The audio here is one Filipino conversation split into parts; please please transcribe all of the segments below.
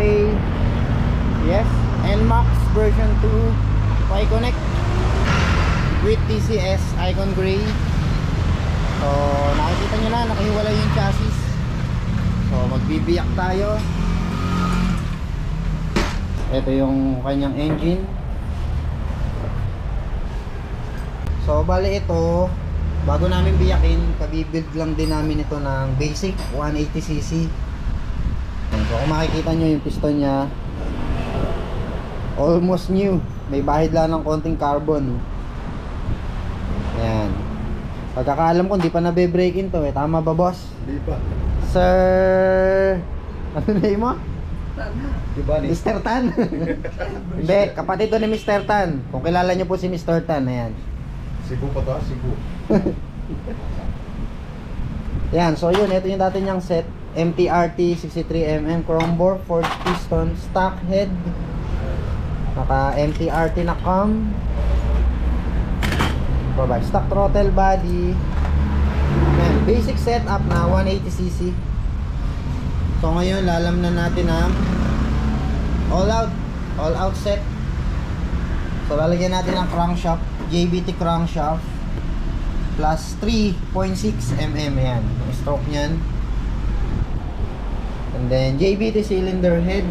Okay. Yes. NMAX version 2 Y-Connect with TCS Icon Gray. So nakikita nyo na, nakahiwalay yung chassis. So magbibiyak tayo. Ito yung kanyang engine. So bali ito, bago namin biyakin, kabibuild lang din namin ito ng basic 180cc. So kung makikita nyo yung piston nya, almost new. May bahid lang ng konting carbon. Ayan. Pagkakaalam ko, hindi pa nabe-break in to eh. Tama ba, boss? Hindi pa. Sir... Ano name mo? Diba ni? Mr. Tan? Hindi, kapatid to ni Mr. Tan. Kung kilala nyo po si Mr. Tan, ayan. Cebu pa to, Cebu. Yan, so yun, ito yung dati niyang set. MTRT 63mm chrome bore, forged piston, stock head, naka MTRT na cam, stock throttle body. Yan, basic setup na 180cc. So ngayon lalam na natin ang all out set. So lalagyan natin ang crankshaft, JBT crankshaft plus 3.6mm. Yan, yung stroke nyan. And then JBT cylinder head.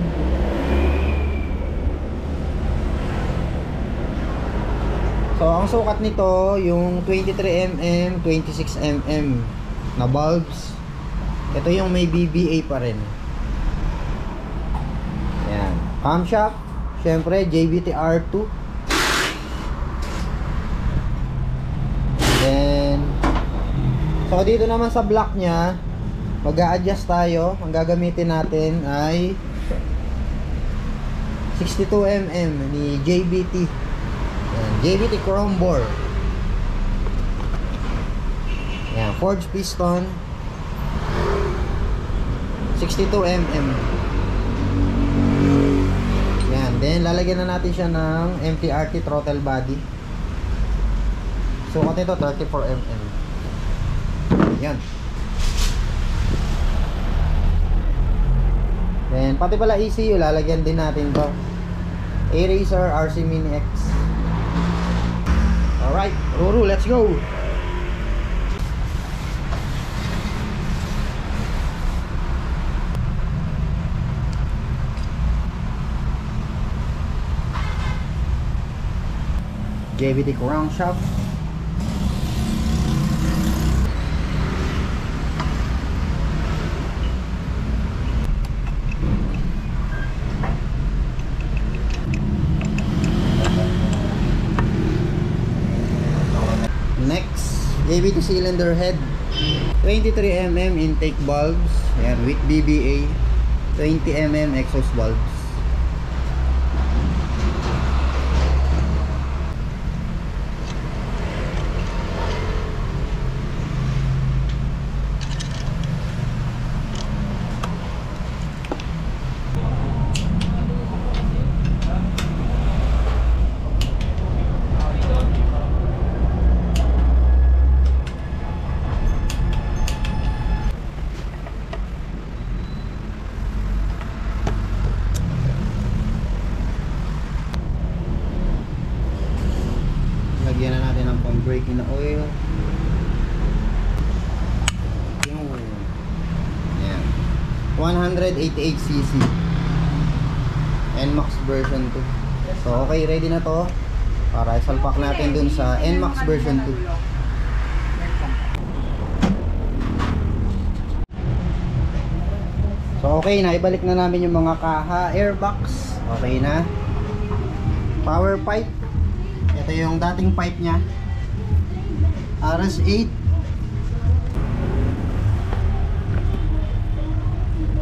So ang sukat nito yung 23mm, 26mm na bulbs. Ito yung may BBA pa rin. Yan, camshaft, syempre JBT R2. Then so dito naman sa block nya, mag-a-adjust tayo. Ang gagamitin natin ay 62mm ni JBT. Ayan, JBT chrome bore. Ayan, forged piston 62mm. Ayan, then lalagyan na natin siya ng MTRT throttle body. Sukat ito 34mm. Ayan. Then pati pala ECU lalagyan din natin to. A-Racer RC Mini X. Alright, Ruru, let's go. JBT crankshaft. Next, JBT cylinder head, 23mm intake bulbs, ayan, with BBA, 20mm exhaust bulbs. Lagyan na natin ng pang-braking na oil. Ayan, 188cc NMAX version 2. So okay, ready na to para isalpak natin dun sa NMAX version 2. So okay, naibalik na namin yung mga kaha, airbox, okay na. Power pipe, ito yung dating pipe nya, RS8.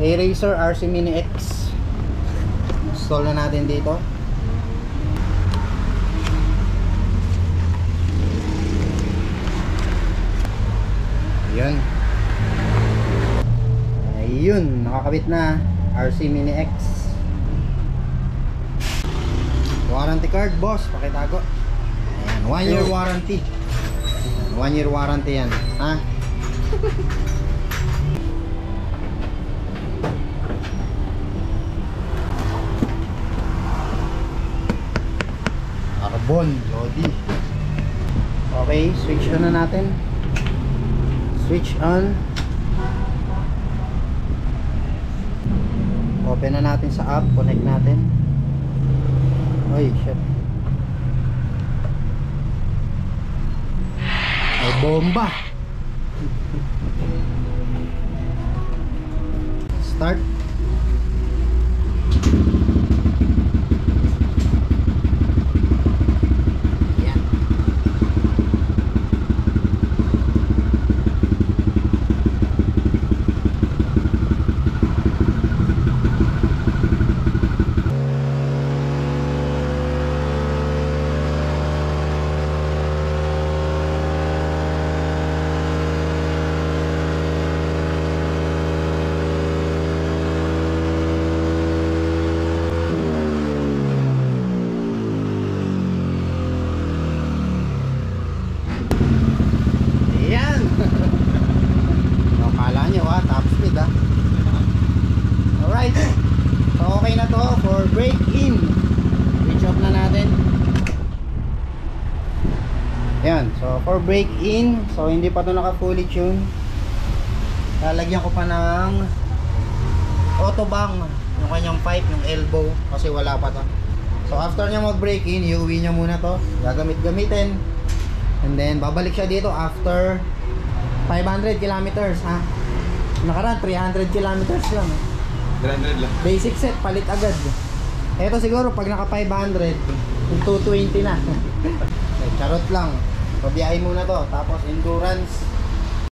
A-Racer RC Mini X, install na natin dito. Ayun, ayun, nakakabit na. RC Mini X. Warranty card, boss, pakitago. Ayan, 1 year warranty. 1 year warranty yan, ha? Bon Lodi. Okay, switch on na natin. Switch on. Open na natin sa app, connect natin. Oy, shit. May bomba. Start. Yan. Ayan. So, kala nyo top speed Alright. So okay na to for break in. Switch off na natin. Ayan. So for break in, so hindi pa to naka fully tune. Lalagyan ko pa ng autobang yung kanyang pipe, yung elbow, kasi wala pa to. So after niya mag break in, iuwi niya muna to, gagamit-gamitin. And then babalik siya dito after 500 kilometers ha. Nakaraan 300 kilometers lang. 300 lang. Basic set palit agad. Ito siguro pag naka 500, yung 220 na. Charot lang. Pabiyahin muna to, tapos endurance